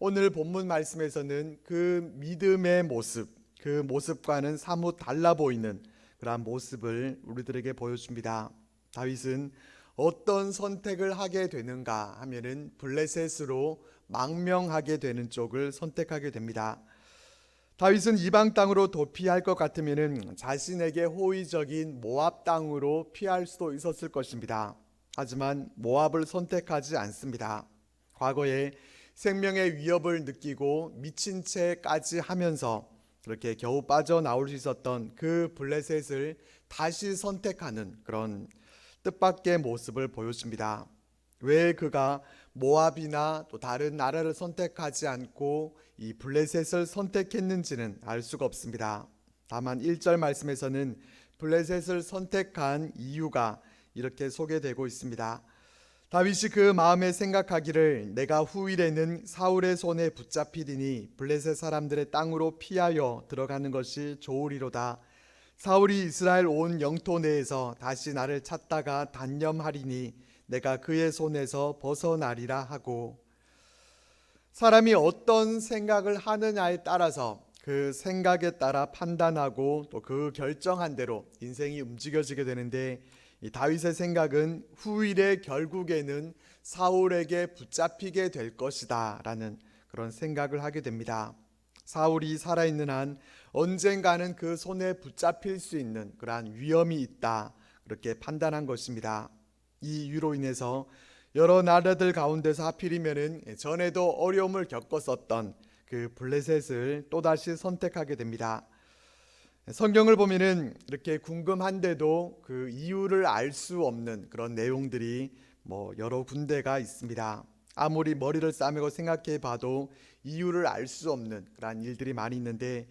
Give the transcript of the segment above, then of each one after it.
오늘 본문 말씀에서는 그 믿음의 모습, 그 모습과는 사뭇 달라 보이는 그러한 모습을 우리들에게 보여줍니다. 다윗은 어떤 선택을 하게 되는가 하면은 블레셋으로 망명하게 되는 쪽을 선택하게 됩니다. 다윗은 이방 땅으로 도피할 것 같으면은 자신에게 호의적인 모압 땅으로 피할 수도 있었을 것입니다. 하지만 모압을 선택하지 않습니다. 과거에 생명의 위협을 느끼고 미친 채까지 하면서 그렇게 겨우 빠져나올 수 있었던 그 블레셋을 다시 선택하는 그런 뜻밖의 모습을 보여줍니다. 왜 그가 모압이나 또 다른 나라를 선택하지 않고 이 블레셋을 선택했는지는 알 수가 없습니다. 다만 1절 말씀에서는 블레셋을 선택한 이유가 이렇게 소개되고 있습니다. 다윗이 그 마음에 생각하기를 내가 후일에는 사울의 손에 붙잡히리니 블레셋 사람들의 땅으로 피하여 들어가는 것이 좋으리로다. 사울이 이스라엘 온 영토 내에서 다시 나를 찾다가 단념하리니 내가 그의 손에서 벗어나리라 하고, 사람이 어떤 생각을 하느냐에 따라서 그 생각에 따라 판단하고 또 그 결정한 대로 인생이 움직여지게 되는데, 이 다윗의 생각은 후일에 결국에는 사울에게 붙잡히게 될 것이다 라는 그런 생각을 하게 됩니다. 사울이 살아있는 한 언젠가는 그 손에 붙잡힐 수 있는 그러한 위험이 있다, 그렇게 판단한 것입니다. 이 이유로 인해서 여러 나라들 가운데서 하필이면은 전에도 어려움을 겪었었던 그 블레셋을 또다시 선택하게 됩니다. 성경을 보면은 이렇게 궁금한데도 그 이유를 알 수 없는 그런 내용들이 여러 군데가 있습니다. 아무리 머리를 싸매고 생각해 봐도 이유를 알 수 없는 그런 일들이 많이 있는데,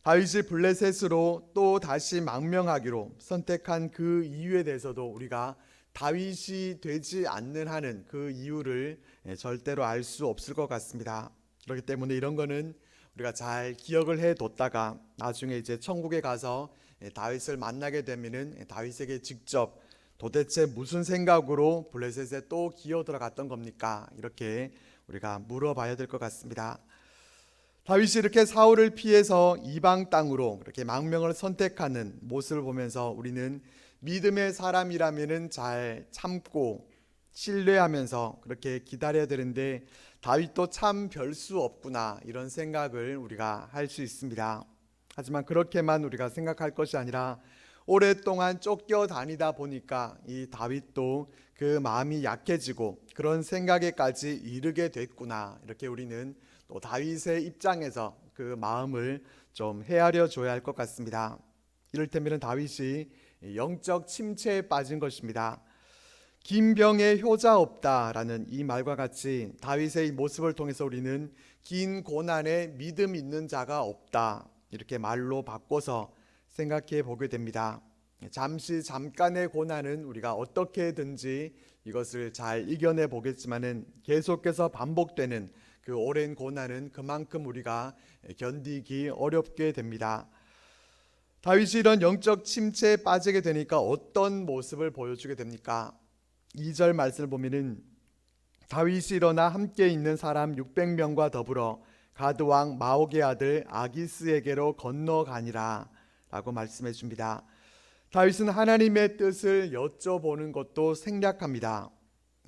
다윗이 블레셋으로 또 다시 망명하기로 선택한 그 이유에 대해서도 우리가 다윗이 되지 않는 한은 그 이유를 절대로 알 수 없을 것 같습니다. 그렇기 때문에 이런 거는 우리가 잘 기억을 해 뒀다가 나중에 이제 천국에 가서 다윗을 만나게 되면은 다윗에게 직접 도대체 무슨 생각으로 블레셋에 또 기어 들어갔던 겁니까? 이렇게 우리가 물어봐야 될 것 같습니다. 다윗이 이렇게 사울을 피해서 이방 땅으로 이렇게 망명을 선택하는 모습을 보면서 우리는 믿음의 사람이라면은 잘 참고 신뢰하면서 그렇게 기다려야 되는데, 다윗도 참 별 수 없구나 이런 생각을 우리가 할 수 있습니다. 하지만 그렇게만 우리가 생각할 것이 아니라 오랫동안 쫓겨 다니다 보니까 이 다윗도 그 마음이 약해지고 그런 생각에까지 이르게 됐구나, 이렇게 우리는 또 다윗의 입장에서 그 마음을 좀 헤아려 줘야 할 것 같습니다. 이를테면 다윗이 영적 침체에 빠진 것입니다. 긴 병에 효자 없다라는 이 말과 같이 다윗의 이 모습을 통해서 우리는 긴 고난에 믿음 있는 자가 없다, 이렇게 말로 바꿔서 생각해 보게 됩니다. 잠깐의 고난은 우리가 어떻게든지 이것을 잘 이겨내 보겠지만은 계속해서 반복되는 그 오랜 고난은 그만큼 우리가 견디기 어렵게 됩니다. 다윗이 이런 영적 침체에 빠지게 되니까 어떤 모습을 보여주게 됩니까? 2절 말씀을 보면은 다윗이 일어나 함께 있는 사람 600명과 더불어 가드 왕 마옥의 아들 아기스에게로 건너가니라 라고 말씀해 줍니다. 다윗은 하나님의 뜻을 여쭤보는 것도 생략합니다.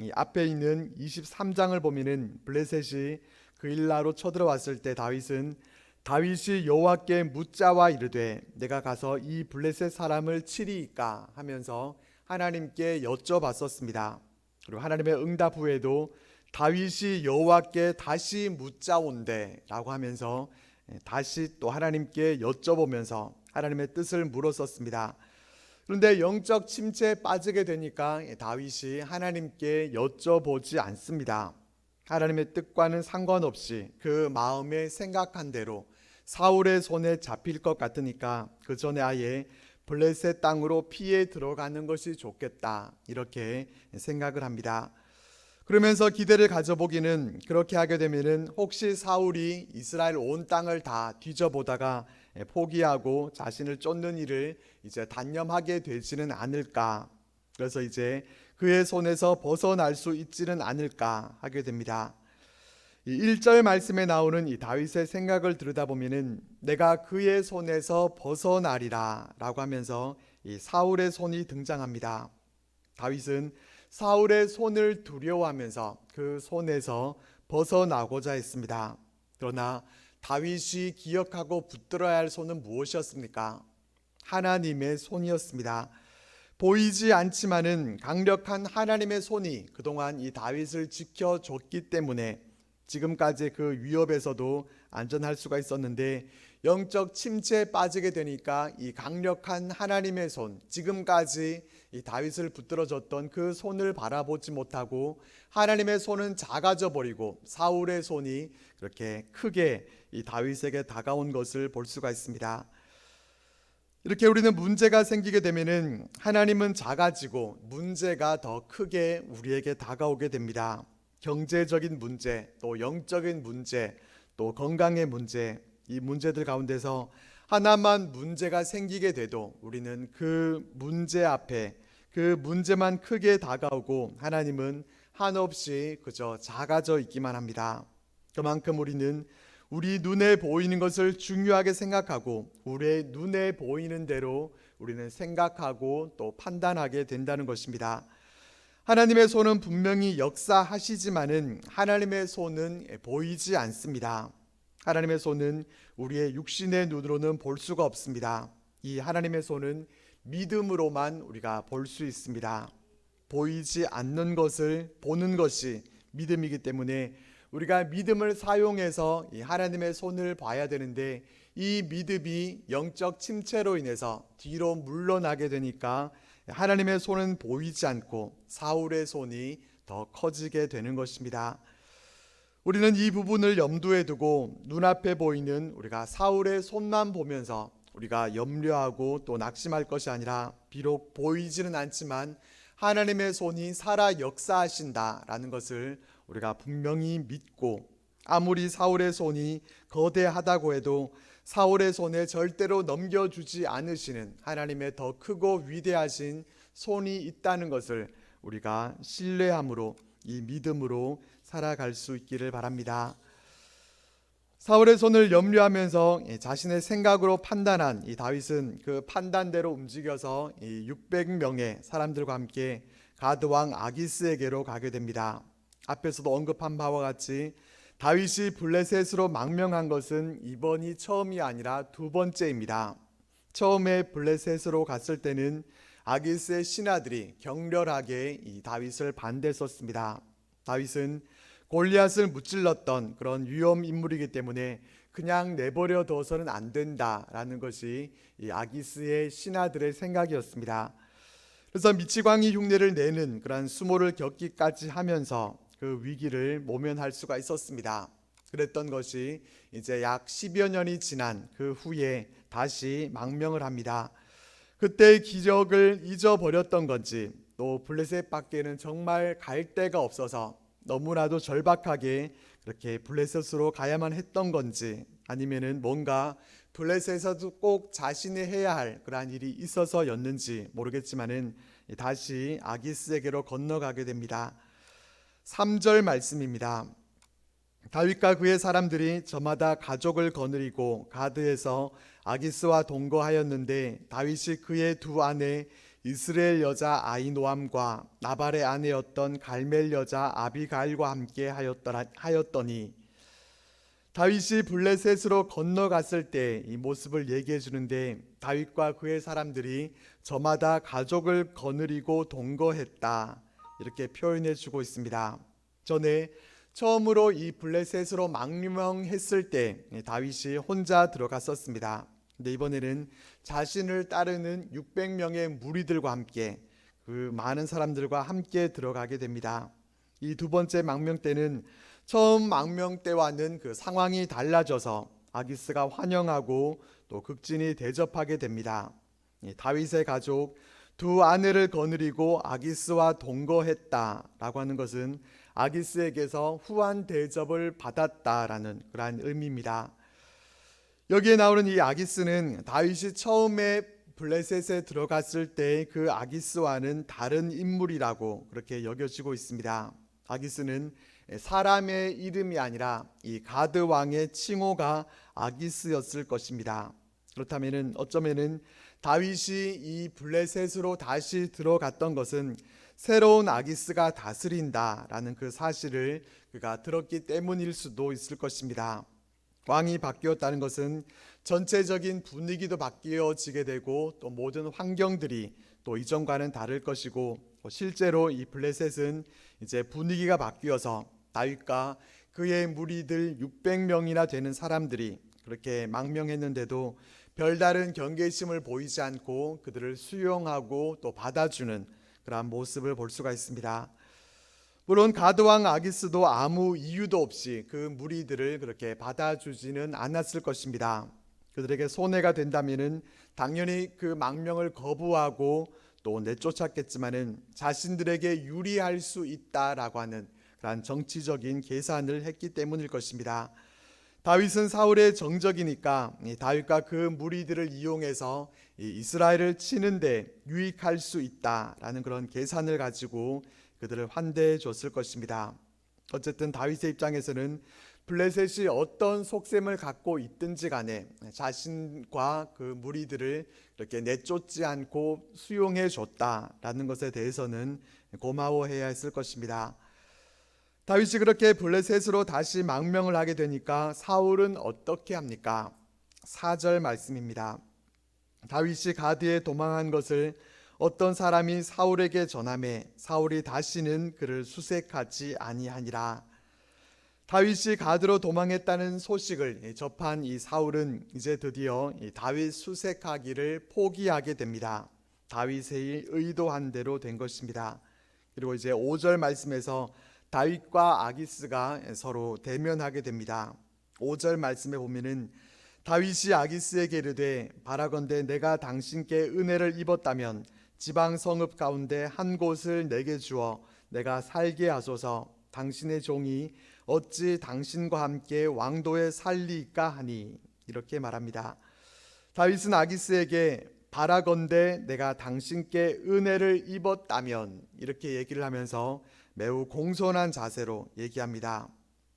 이 앞에 있는 23장을 보면은 블레셋이 그 일라로 쳐들어왔을 때 다윗이 여호와께 묻자와 이르되 내가 가서 이 블레셋 사람을 치리이까 하면서 하나님께 여쭤봤었습니다. 그리고 하나님의 응답 후에도 다윗이 여호와께 다시 묻자온대 라고 하면서 다시 또 하나님께 여쭤보면서 하나님의 뜻을 물었었습니다. 그런데 영적 침체에 빠지게 되니까 다윗이 하나님께 여쭤보지 않습니다. 하나님의 뜻과는 상관없이 그 마음에 생각한 대로 사울의 손에 잡힐 것 같으니까 그 전에 아예 블레셋 땅으로 피해 들어가는 것이 좋겠다, 이렇게 생각을 합니다. 그러면서 기대를 가져보기는, 그렇게 하게 되면은 혹시 사울이 이스라엘 온 땅을 다 뒤져보다가 포기하고 자신을 쫓는 일을 이제 단념하게 되지는 않을까, 그래서 이제 그의 손에서 벗어날 수 있지는 않을까 하게 됩니다. 이 1절 말씀에 나오는 이 다윗의 생각을 들여다보면은 내가 그의 손에서 벗어나리라 라고 하면서 이 사울의 손이 등장합니다. 다윗은 사울의 손을 두려워하면서 그 손에서 벗어나고자 했습니다. 그러나 다윗이 기억하고 붙들어야 할 손은 무엇이었습니까? 하나님의 손이었습니다. 보이지 않지만은 강력한 하나님의 손이 그동안 이 다윗을 지켜줬기 때문에 지금까지 그 위협에서도 안전할 수가 있었는데, 영적 침체에 빠지게 되니까 이 강력한 하나님의 손, 지금까지 이 다윗을 붙들어줬던 그 손을 바라보지 못하고 하나님의 손은 작아져 버리고 사울의 손이 그렇게 크게 이 다윗에게 다가온 것을 볼 수가 있습니다. 이렇게 우리는 문제가 생기게 되면은 하나님은 작아지고 문제가 더 크게 우리에게 다가오게 됩니다. 경제적인 문제, 또 영적인 문제, 또 건강의 문제, 이 문제들 가운데서 하나만 문제가 생기게 돼도 우리는 그 문제 앞에 그 문제만 크게 다가오고 하나님은 한없이 그저 작아져 있기만 합니다. 그만큼 우리는 우리 눈에 보이는 것을 중요하게 생각하고 우리의 눈에 보이는 대로 우리는 생각하고 또 판단하게 된다는 것입니다. 하나님의 손은 분명히 역사하시지만은 하나님의 손은 보이지 않습니다. 하나님의 손은 우리의 육신의 눈으로는 볼 수가 없습니다. 이 하나님의 손은 믿음으로만 우리가 볼 수 있습니다. 보이지 않는 것을 보는 것이 믿음이기 때문에 우리가 믿음을 사용해서 이 하나님의 손을 봐야 되는데, 이 믿음이 영적 침체로 인해서 뒤로 물러나게 되니까 하나님의 손은 보이지 않고 사울의 손이 더 커지게 되는 것입니다. 우리는 이 부분을 염두에 두고 눈앞에 보이는 우리가 사울의 손만 보면서 우리가 염려하고 또 낙심할 것이 아니라, 비록 보이지는 않지만 하나님의 손이 살아 역사하신다라는 것을 우리가 분명히 믿고, 아무리 사울의 손이 거대하다고 해도 사울의 손에 절대로 넘겨주지 않으시는 하나님의 더 크고 위대하신 손이 있다는 것을 우리가 신뢰함으로, 이 믿음으로 살아갈 수 있기를 바랍니다. 사울의 손을 염려하면서 자신의 생각으로 판단한 이 다윗은 그 판단대로 움직여서 이 600명의 사람들과 함께 가드 왕 아기스에게로 가게 됩니다. 앞에서도 언급한 바와 같이 다윗이 블레셋으로 망명한 것은 이번이 처음이 아니라 두 번째입니다. 처음에 블레셋으로 갔을 때는 아기스의 신하들이 격렬하게 이 다윗을 반대했었습니다. 다윗은 골리앗을 무찔렀던 그런 위험 인물이기 때문에 그냥 내버려 둬서는 안 된다라는 것이 이 아기스의 신하들의 생각이었습니다. 그래서 미치광이 흉내를 내는 그런 수모를 겪기까지 하면서 그 위기를 모면할 수가 있었습니다. 그랬던 것이 이제 약 10여 년이 지난 그 후에 다시 망명을 합니다. 그때의 기적을 잊어버렸던 건지, 또 블레셋 밖에는 정말 갈 데가 없어서 너무나도 절박하게 그렇게 블레셋으로 가야만 했던 건지, 아니면은 뭔가 블레셋에서도 꼭 자신이 해야 할 그러한 일이 있어서였는지 모르겠지만은 다시 아기스에게로 건너가게 됩니다. 3절 말씀입니다. 다윗과 그의 사람들이 저마다 가족을 거느리고 가드에서 아기스와 동거하였는데, 다윗이 그의 두 아내 이스라엘 여자 아히노암과 나발의 아내였던 갈멜 여자 아비가일과 함께 하였더니, 다윗이 블레셋으로 건너갔을 때 이 모습을 얘기해 주는데, 다윗과 그의 사람들이 저마다 가족을 거느리고 동거했다, 이렇게 표현해 주고 있습니다. 전에 처음으로 이 블레셋으로 망명했을 때 다윗이 혼자 들어갔었습니다. 근데 이번에는 자신을 따르는 600명의 무리들과 함께, 그 많은 사람들과 함께 들어가게 됩니다. 이 두 번째 망명 때는 처음 망명 때와는 그 상황이 달라져서 아기스가 환영하고 또 극진히 대접하게 됩니다. 다윗의 가족 두 아내를 거느리고 아기스와 동거했다라고 하는 것은 아기스에게서 후한 대접을 받았다라는 그러한 의미입니다. 여기에 나오는 이 아기스는 다윗이 처음에 블레셋에 들어갔을 때 그 아기스와는 다른 인물이라고 그렇게 여겨지고 있습니다. 아기스는 사람의 이름이 아니라 이 가드 왕의 칭호가 아기스였을 것입니다. 그렇다면은 어쩌면은 다윗이 이 블레셋으로 다시 들어갔던 것은 새로운 아기스가 다스린다라는 그 사실을 그가 들었기 때문일 수도 있을 것입니다. 왕이 바뀌었다는 것은 전체적인 분위기도 바뀌어지게 되고 또 모든 환경들이 또 이전과는 다를 것이고, 실제로 이 블레셋은 이제 분위기가 바뀌어서 다윗과 그의 무리들 600명이나 되는 사람들이 그렇게 망명했는데도 별다른 경계심을 보이지 않고 그들을 수용하고 또 받아주는 그러한 모습을 볼 수가 있습니다. 물론 가드왕 아기스도 아무 이유도 없이 그 무리들을 그렇게 받아주지는 않았을 것입니다. 그들에게 손해가 된다면은 당연히 그 망명을 거부하고 또 내쫓았겠지만은 자신들에게 유리할 수 있다라고 하는 그러한 정치적인 계산을 했기 때문일 것입니다. 다윗은 사울의 정적이니까 다윗과 그 무리들을 이용해서 이스라엘을 치는데 유익할 수 있다라는 그런 계산을 가지고 그들을 환대해 줬을 것입니다. 어쨌든 다윗의 입장에서는 블레셋이 어떤 속셈을 갖고 있든지 간에 자신과 그 무리들을 이렇게 내쫓지 않고 수용해 줬다라는 것에 대해서는 고마워해야 했을 것입니다. 다윗이 그렇게 블레셋으로 다시 망명을 하게 되니까 사울은 어떻게 합니까? 4절 말씀입니다. 다윗이 가드에 도망한 것을 어떤 사람이 사울에게 전하매 사울이 다시는 그를 수색하지 아니하니라. 다윗이 가드로 도망했다는 소식을 접한 이 사울은 이제 드디어 다윗 수색하기를 포기하게 됩니다. 다윗의 의도한 대로 된 것입니다. 그리고 이제 5절 말씀에서 다윗과 아기스가 서로 대면하게 됩니다. 5절 말씀에 보면은 다윗이 아기스에게 이르되 바라건대 내가 당신께 은혜를 입었다면 지방 성읍 가운데 한 곳을 내게 주어 내가 살게 하소서. 당신의 종이 어찌 당신과 함께 왕도에 살리까 하니. 이렇게 말합니다. 다윗은 아기스에게 바라건대 내가 당신께 은혜를 입었다면 이렇게 얘기를 하면서 매우 공손한 자세로 얘기합니다.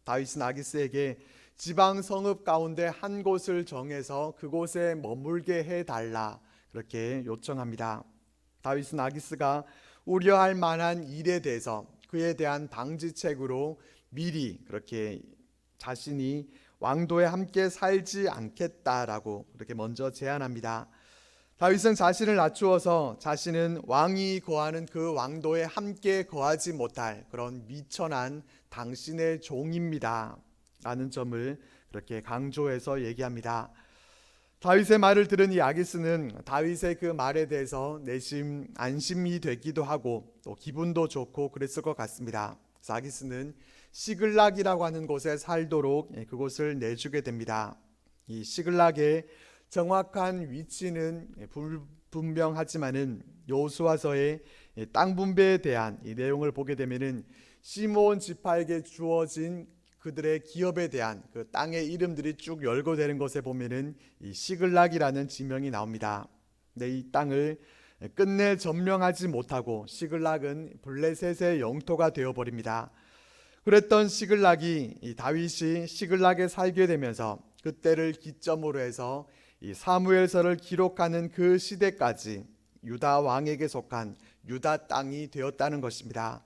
다윗은 아기스에게 지방 성읍 가운데 한 곳을 정해서 그곳에 머물게 해달라 그렇게 요청합니다. 다윗은 아기스가 우려할 만한 일에 대해서 그에 대한 방지책으로 미리 그렇게 자신이 왕도에 함께 살지 않겠다라고 그렇게 먼저 제안합니다. 다윗은 자신을 낮추어서 자신은 왕이 거하는 그 왕도에 함께 거하지 못할 그런 미천한 당신의 종입니다 라는 점을 그렇게 강조해서 얘기합니다. 다윗의 말을 들은 이 아기스는 다윗의 그 말에 대해서 내심 안심이 되기도 하고 또 기분도 좋고 그랬을 것 같습니다. 그래서 아기스는 시글락이라고 하는 곳에 살도록 그곳을 내주게 됩니다. 이 시글락의 정확한 위치는 불분명하지만은 여호수아서의 땅 분배에 대한 이 내용을 보게 되면은 시므온 지파에게 주어진 그들의 기업에 대한 그 땅의 이름들이 쭉 열거되는 것에 보면은 이 시글락이라는 지명이 나옵니다. 근데 이 땅을 끝내 점령하지 못하고 시글락은 블레셋의 영토가 되어 버립니다. 그랬던 시글락이 이 다윗이 시글락에 살게 되면서 그때를 기점으로 해서 이 사무엘서를 기록하는 그 시대까지 유다 왕에게 속한 유다 땅이 되었다는 것입니다.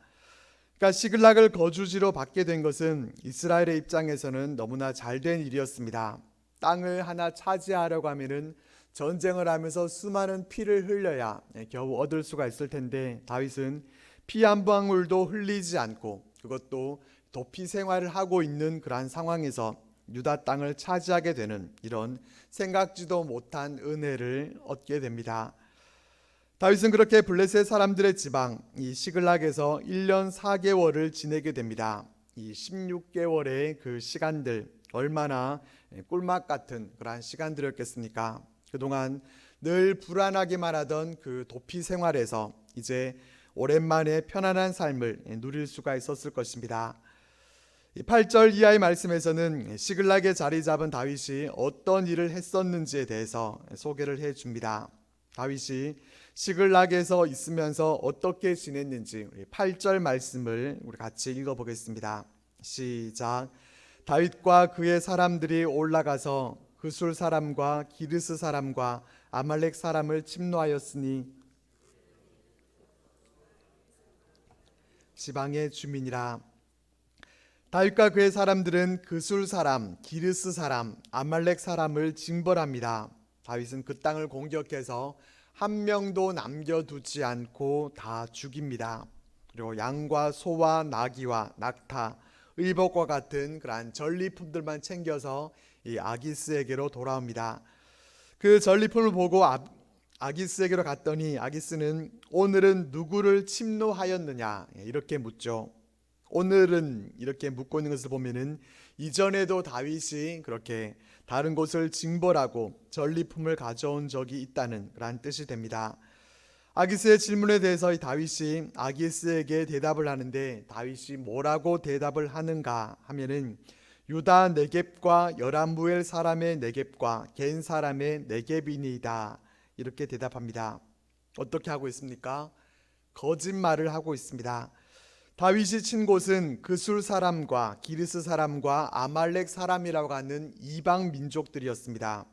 그러니까 시글락을 거주지로 받게 된 것은 이스라엘의 입장에서는 너무나 잘된 일이었습니다. 땅을 하나 차지하려고 하면은 전쟁을 하면서 수많은 피를 흘려야 겨우 얻을 수가 있을 텐데 다윗은 피 한 방울도 흘리지 않고 그것도 도피 생활을 하고 있는 그러한 상황에서 유다 땅을 차지하게 되는 이런 생각지도 못한 은혜를 얻게 됩니다. 다윗은 그렇게 블레셋 사람들의 지방 이 시글락에서 1년 4개월을 지내게 됩니다. 이 16개월의 그 시간들 얼마나 꿀맛 같은 그러한 시간들이었겠습니까? 그동안 늘 불안하기만 하던 그 도피 생활에서 이제 오랜만에 편안한 삶을 누릴 수가 있었을 것입니다. 8절 이하의 말씀에서는 시글락에 자리 잡은 다윗이 어떤 일을 했었는지에 대해서 소개를 해줍니다. 다윗이 시글락에서 있으면서 어떻게 지냈는지 8절 말씀을 우리 같이 읽어보겠습니다. 시작. 다윗과 그의 사람들이 올라가서 그술 사람과 기르스 사람과 아말렉 사람을 침노하였으니 지방의 주민이라. 다윗과 그의 사람들은 그술 사람, 기르스 사람, 아말렉 사람을 징벌합니다. 다윗은 그 땅을 공격해서 한 명도 남겨두지 않고 다 죽입니다. 그리고 양과 소와 나귀와 낙타, 의복과 같은 그러한 전리품들만 챙겨서 이 아기스에게로 돌아옵니다. 그 전리품을 보고 아기스에게로 갔더니 아기스는 오늘은 누구를 침노하였느냐 이렇게 묻죠. 오늘은 이렇게 묻고 있는 것을 보면은 이전에도 다윗이 그렇게 다른 곳을 징벌하고 전리품을 가져온 적이 있다는 그런 뜻이 됩니다. 아기스의 질문에 대해서 다윗이 아기스에게 대답을 하는데 다윗이 뭐라고 대답을 하는가 하면은 유다 네겝과 여람무엘 사람의 네겝과 겐 사람의 네겝이니이다 이렇게 대답합니다. 어떻게 하고 있습니까? 거짓말을 하고 있습니다. 다윗이 친 곳은 그술 사람과 기르스 사람과 아말렉 사람이라고 하는 이방 민족들이었습니다.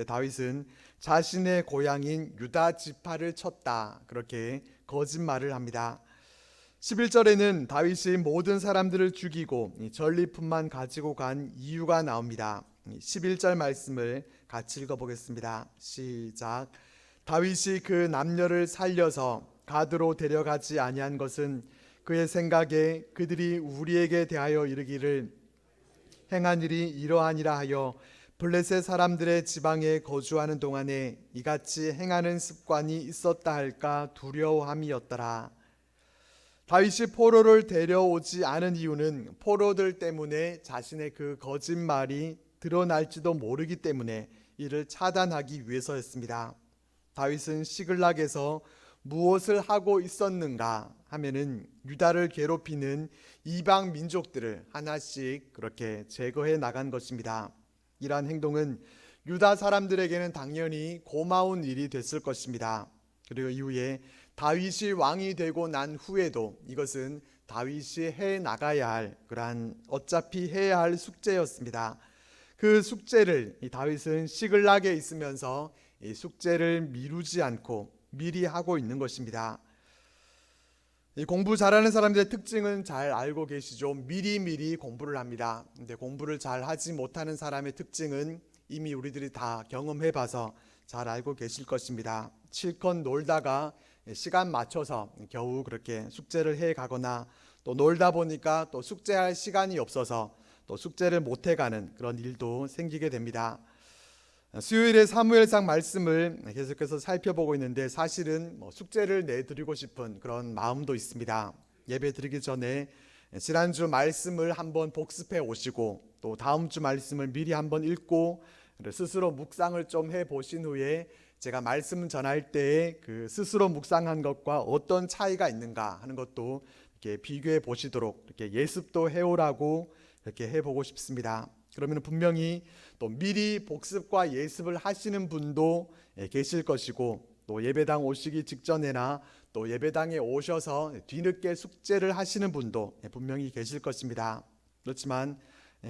다윗은 자신의 고향인 유다 지파를 쳤다 그렇게 거짓말을 합니다. 11절에는 다윗이 모든 사람들을 죽이고 전리품만 가지고 간 이유가 나옵니다. 11절 말씀을 같이 읽어보겠습니다. 시작. 다윗이 그 남녀를 살려서 가드로 데려가지 아니한 것은 그의 생각에 그들이 우리에게 대하여 이르기를 행한 일이 이러하니라 하여 블레셋 사람들의 지방에 거주하는 동안에 이같이 행하는 습관이 있었다 할까 두려워함이었더라. 다윗이 포로를 데려오지 않은 이유는 포로들 때문에 자신의 그 거짓말이 드러날지도 모르기 때문에 이를 차단하기 위해서였습니다. 다윗은 시글락에서 무엇을 하고 있었는가 하면은 유다를 괴롭히는 이방 민족들을 하나씩 그렇게 제거해 나간 것입니다. 이러한 행동은 유다 사람들에게는 당연히 고마운 일이 됐을 것입니다. 그리고 이후에 다윗이 왕이 되고 난 후에도 이것은 다윗이 해 나가야 할 그러한 어차피 해야 할 숙제였습니다. 그 숙제를 다윗은 시글락에 있으면서 이 숙제를 미루지 않고 미리 하고 있는 것입니다. 이 공부 잘하는 사람들의 특징은 잘 알고 계시죠. 미리미리 공부를 합니다. 근데 공부를 잘 하지 못하는 사람의 특징은 이미 우리들이 다 경험해 봐서 잘 알고 계실 것입니다. 실컷 놀다가 시간 맞춰서 겨우 그렇게 숙제를 해 가거나 또 놀다 보니까 또 숙제할 시간이 없어서 또 숙제를 못 해가는 그런 일도 생기게 됩니다. 수요일에 사무엘상 말씀을 계속해서 살펴보고 있는데 사실은 숙제를 내드리고 싶은 그런 마음도 있습니다. 예배 드리기 전에 지난주 말씀을 한번 복습해 오시고 또 다음 주 말씀을 미리 한번 읽고 스스로 묵상을 좀 해보신 후에 제가 말씀 전할 때에 그 스스로 묵상한 것과 어떤 차이가 있는가 하는 것도 이렇게 비교해 보시도록 이렇게 예습도 해오라고 이렇게 해보고 싶습니다. 그러면 분명히 또 미리 복습과 예습을 하시는 분도 계실 것이고 또 예배당 오시기 직전에나 또 예배당에 오셔서 뒤늦게 숙제를 하시는 분도 분명히 계실 것입니다. 그렇지만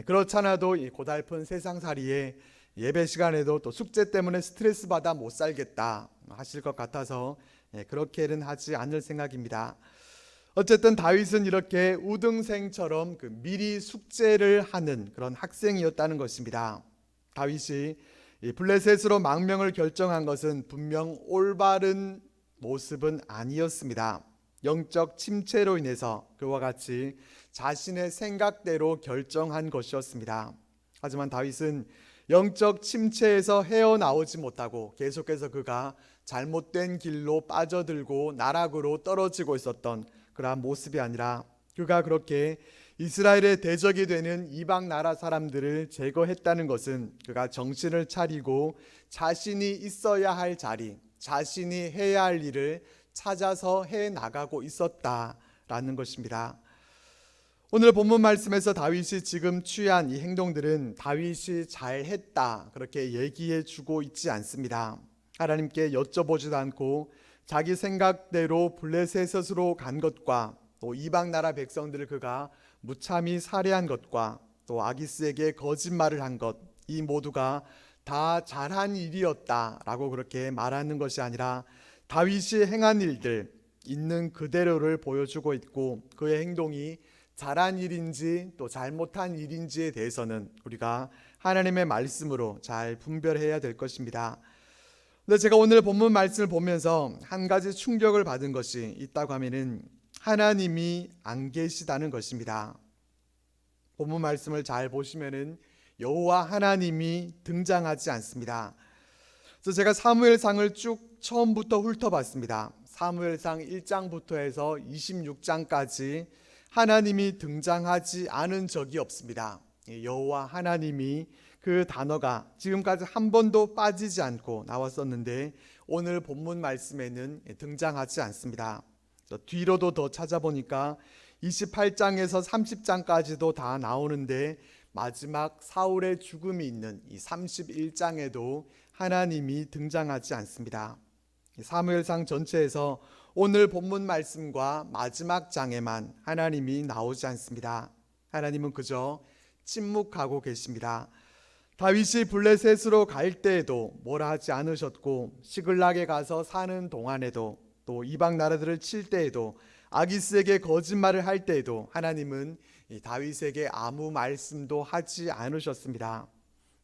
그렇잖아도 이 고달픈 세상살이에 예배 시간에도 또 숙제 때문에 스트레스 받아 못 살겠다 하실 것 같아서 그렇게는 하지 않을 생각입니다. 어쨌든 다윗은 이렇게 우등생처럼 그 미리 숙제를 하는 그런 학생이었다는 것입니다. 다윗이 블레셋으로 망명을 결정한 것은 분명 올바른 모습은 아니었습니다. 영적 침체로 인해서 그와 같이 자신의 생각대로 결정한 것이었습니다. 하지만 다윗은 영적 침체에서 헤어나오지 못하고 계속해서 그가 잘못된 길로 빠져들고 나락으로 떨어지고 있었던 그러한 모습이 아니라 그가 그렇게 이스라엘의 대적이 되는 이방 나라 사람들을 제거했다는 것은 그가 정신을 차리고 자신이 있어야 할 자리, 자신이 해야 할 일을 찾아서 해 나가고 있었다라는 것입니다. 오늘 본문 말씀에서 다윗이 지금 취한 이 행동들은 다윗이 잘했다 그렇게 얘기해 주고 있지 않습니다. 하나님께 여쭤보지도 않고 자기 생각대로 블레셋으로 간 것과 또 이방 나라 백성들을 그가 무참히 살해한 것과 또 아기스에게 거짓말을 한 것, 이 모두가 다 잘한 일이었다라고 그렇게 말하는 것이 아니라 다윗이 행한 일들 있는 그대로를 보여주고 있고, 그의 행동이 잘한 일인지 또 잘못한 일인지에 대해서는 우리가 하나님의 말씀으로 잘 분별해야 될 것입니다. 근데 제가 오늘 본문 말씀을 보면서 한 가지 충격을 받은 것이 있다고 하면은 하나님이 안 계시다는 것입니다. 본문 말씀을 잘 보시면은 여호와 하나님이 등장하지 않습니다. 그래서 제가 사무엘상을 쭉 처음부터 훑어봤습니다. 사무엘상 1장부터 해서 26장까지 하나님이 등장하지 않은 적이 없습니다. 여호와 하나님이 그 단어가 지금까지 한 번도 빠지지 않고 나왔었는데 오늘 본문 말씀에는 등장하지 않습니다. 뒤로도 더 찾아보니까 28장에서 30장까지도 다 나오는데 마지막 사울의 죽음이 있는 이 31장에도 하나님이 등장하지 않습니다. 사무엘상 전체에서 오늘 본문 말씀과 마지막 장에만 하나님이 나오지 않습니다. 하나님은 그저 침묵하고 계십니다. 다윗이 블레셋으로 갈 때에도 뭐라 하지 않으셨고, 시글락에 가서 사는 동안에도, 또 이방 나라들을 칠 때에도, 아기스에게 거짓말을 할 때에도 하나님은 다윗에게 아무 말씀도 하지 않으셨습니다.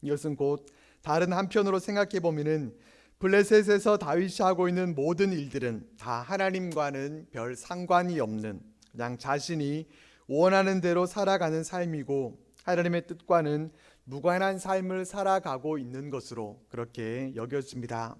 이것은 곧 다른 한편으로 생각해 보면은 블레셋에서 다윗이 하고 있는 모든 일들은 다 하나님과는 별 상관이 없는, 그냥 자신이 원하는 대로 살아가는 삶이고 하나님의 뜻과는 무관한 삶을 살아가고 있는 것으로 그렇게 여겨집니다.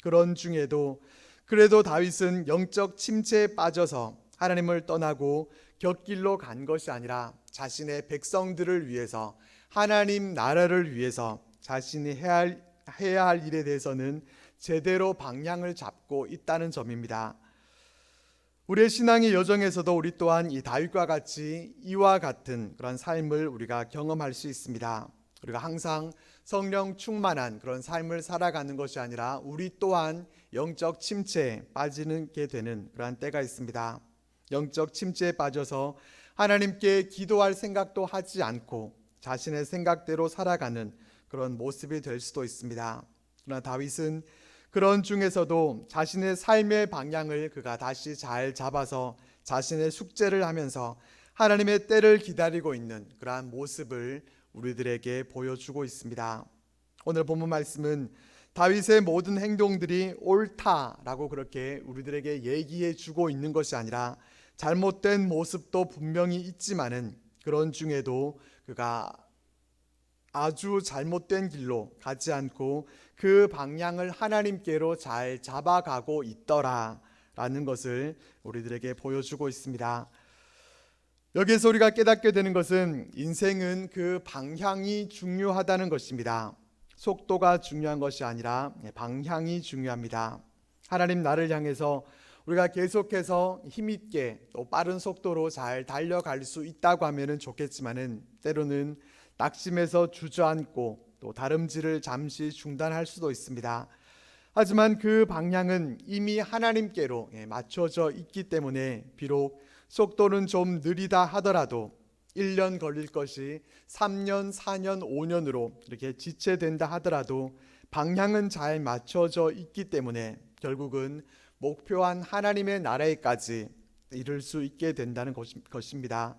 그런 중에도 그래도 다윗은 영적 침체에 빠져서 하나님을 떠나고 곁길로 간 것이 아니라 자신의 백성들을 위해서, 하나님 나라를 위해서 자신이 해야 할 일에 대해서는 제대로 방향을 잡고 있다는 점입니다. 우리의 신앙의 여정에서도 우리 또한 이 다윗과 같이 이와 같은 그런 삶을 우리가 경험할 수 있습니다. 우리가 항상 성령 충만한 그런 삶을 살아가는 것이 아니라 우리 또한 영적 침체에 빠지게 되는 그러한 때가 있습니다. 영적 침체에 빠져서 하나님께 기도할 생각도 하지 않고 자신의 생각대로 살아가는 그런 모습이 될 수도 있습니다. 그러나 다윗은 그런 중에서도 자신의 삶의 방향을 그가 다시 잘 잡아서 자신의 숙제를 하면서 하나님의 때를 기다리고 있는 그러한 모습을 우리들에게 보여주고 있습니다. 오늘 본문 말씀은 다윗의 모든 행동들이 옳다라고 그렇게 우리들에게 얘기해 주고 있는 것이 아니라 잘못된 모습도 분명히 있지만은 그런 중에도 그가 아주 잘못된 길로 가지 않고 그 방향을 하나님께로 잘 잡아가고 있더라라는 것을 우리들에게 보여주고 있습니다. 여기에서 우리가 깨닫게 되는 것은 인생은 그 방향이 중요하다는 것입니다. 속도가 중요한 것이 아니라 방향이 중요합니다. 하나님 나를 향해서 우리가 계속해서 힘있게 또 빠른 속도로 잘 달려갈 수 있다고 하면 좋겠지만은 때로는 낙심해서 주저앉고 또 다름질을 잠시 중단할 수도 있습니다. 하지만 그 방향은 이미 하나님께로 맞춰져 있기 때문에 비록 속도는 좀 느리다 하더라도 1년 걸릴 것이 3년, 4년, 5년으로 이렇게 지체된다 하더라도 방향은 잘 맞춰져 있기 때문에 결국은 목표한 하나님의 나라에까지 이룰 수 있게 된다는 것입니다.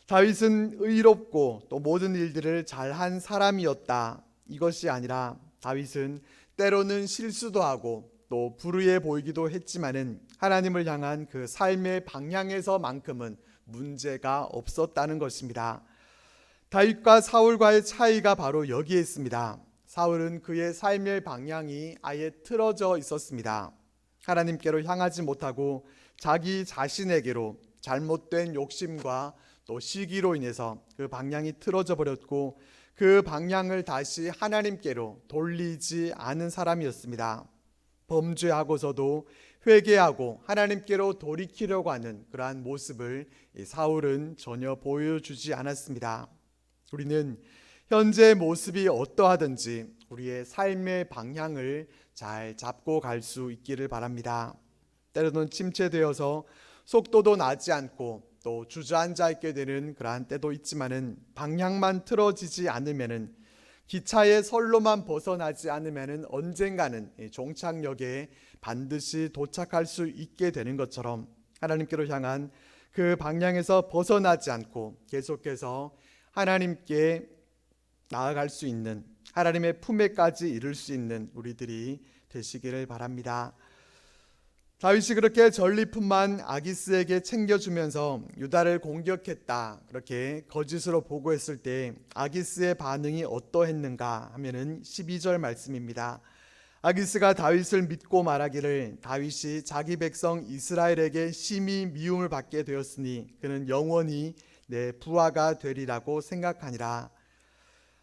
다윗은 의롭고 또 모든 일들을 잘한 사람이었다. 이것이 아니라 다윗은 때로는 실수도 하고 또 불의해 보이기도 했지만은 하나님을 향한 그 삶의 방향에서만큼은 문제가 없었다는 것입니다. 다윗과 사울과의 차이가 바로 여기에 있습니다. 사울은 그의 삶의 방향이 아예 틀어져 있었습니다. 하나님께로 향하지 못하고 자기 자신에게로 잘못된 욕심과 또 시기로 인해서 그 방향이 틀어져 버렸고 그 방향을 다시 하나님께로 돌리지 않은 사람이었습니다. 범죄하고서도 회개하고 하나님께로 돌이키려고 하는 그러한 모습을 사울은 전혀 보여주지 않았습니다. 우리는 현재 모습이 어떠하든지 우리의 삶의 방향을 잘 잡고 갈 수 있기를 바랍니다. 때로는 침체되어서 속도도 나지 않고 또 주저앉아 있게 되는 그러한 때도 있지만은 방향만 틀어지지 않으면은 기차의 선로만 벗어나지 않으면은 언젠가는 이 종착역에 반드시 도착할 수 있게 되는 것처럼 하나님께로 향한 그 방향에서 벗어나지 않고 계속해서 하나님께 나아갈 수 있는, 하나님의 품에까지 이룰 수 있는 우리들이 되시기를 바랍니다. 다윗이 그렇게 전리품만 아기스에게 챙겨주면서 유다를 공격했다, 그렇게 거짓으로 보고했을 때 아기스의 반응이 어떠했는가 하면은 12절 말씀입니다. 아기스가 다윗을 믿고 말하기를 다윗이 자기 백성 이스라엘에게 심히 미움을 받게 되었으니 그는 영원히 내 부하가 되리라고 생각하니라.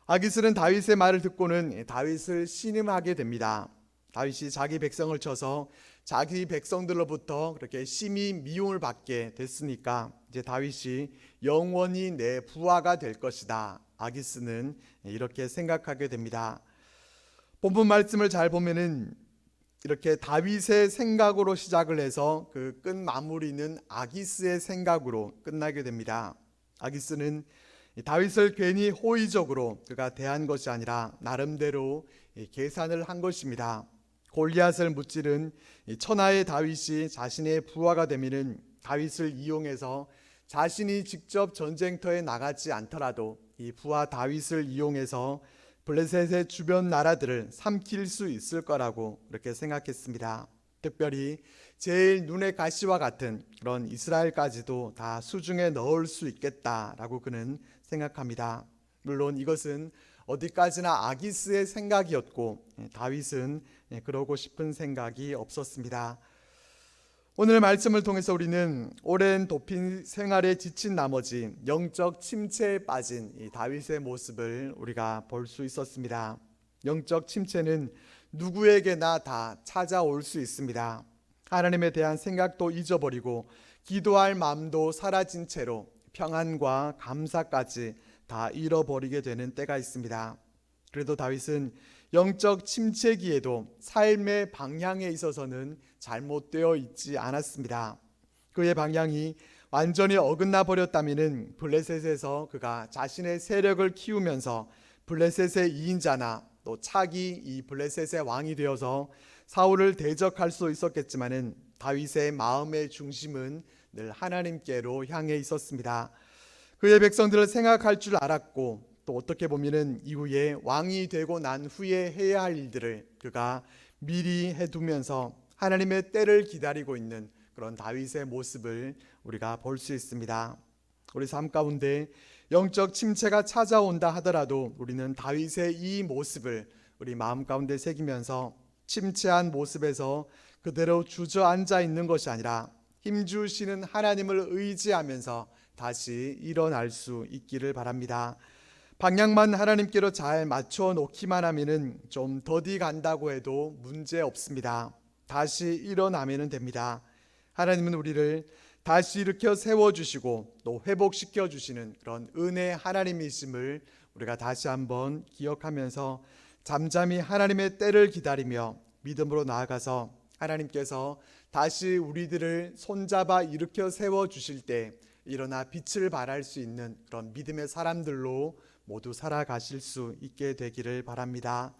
아기스는 다윗의 말을 듣고는 다윗을 신음하게 됩니다. 다윗이 자기 백성을 쳐서 자기 백성들로부터 그렇게 심히 미움을 받게 됐으니까 이제 다윗이 영원히 내 부하가 될 것이다, 아기스는 이렇게 생각하게 됩니다. 본문 말씀을 잘 보면은 이렇게 다윗의 생각으로 시작을 해서 그 끝 마무리는 아기스의 생각으로 끝나게 됩니다. 아기스는 다윗을 괜히 호의적으로 그가 대한 것이 아니라 나름대로 계산을 한 것입니다. 골리앗을 무찌른 천하의 다윗이 자신의 부하가 되면은 다윗을 이용해서 자신이 직접 전쟁터에 나가지 않더라도 이 부하 다윗을 이용해서 블레셋의 주변 나라들을 삼킬 수 있을 거라고 그렇게 생각했습니다. 특별히 제일 눈의 가시와 같은 그런 이스라엘까지도 다 수중에 넣을 수 있겠다라고 그는 생각합니다. 물론 이것은 어디까지나 아기스의 생각이었고 다윗은 그러고 싶은 생각이 없었습니다. 오늘 말씀을 통해서 우리는 오랜 도피 생활에 지친 나머지 영적 침체에 빠진 이 다윗의 모습을 우리가 볼 수 있었습니다. 영적 침체는 누구에게나 다 찾아올 수 있습니다. 하나님에 대한 생각도 잊어버리고 기도할 마음도 사라진 채로 평안과 감사까지 다 잃어버리게 되는 때가 있습니다. 그래도 다윗은 영적 침체기에도 삶의 방향에 있어서는 잘못되어 있지 않았습니다. 그의 방향이 완전히 어긋나 버렸다면 블레셋에서 그가 자신의 세력을 키우면서 블레셋의 2인자나 또 차기 이 블레셋의 왕이 되어서 사울을 대적할 수 있었겠지만은 다윗의 마음의 중심은 늘 하나님께로 향해 있었습니다. 그의 백성들을 생각할 줄 알았고 또 어떻게 보면은 이후에 왕이 되고 난 후에 해야 할 일들을 그가 미리 해두면서 하나님의 때를 기다리고 있는 그런 다윗의 모습을 우리가 볼 수 있습니다. 우리 삶 가운데 영적 침체가 찾아온다 하더라도 우리는 다윗의 이 모습을 우리 마음 가운데 새기면서 침체한 모습에서 그대로 주저앉아 있는 것이 아니라 힘주시는 하나님을 의지하면서 다시 일어날 수 있기를 바랍니다. 방향만 하나님께로 잘 맞춰 놓기만 하면은 좀 더디 간다고 해도 문제 없습니다. 다시 일어나면 됩니다. 하나님은 우리를 다시 일으켜 세워주시고 또 회복시켜 주시는 그런 은혜 하나님이심을 우리가 다시 한번 기억하면서 잠잠히 하나님의 때를 기다리며 믿음으로 나아가서 하나님께서 다시 우리들을 손잡아 일으켜 세워주실 때 일어나 빛을 발할 수 있는 그런 믿음의 사람들로 모두 살아가실 수 있게 되기를 바랍니다.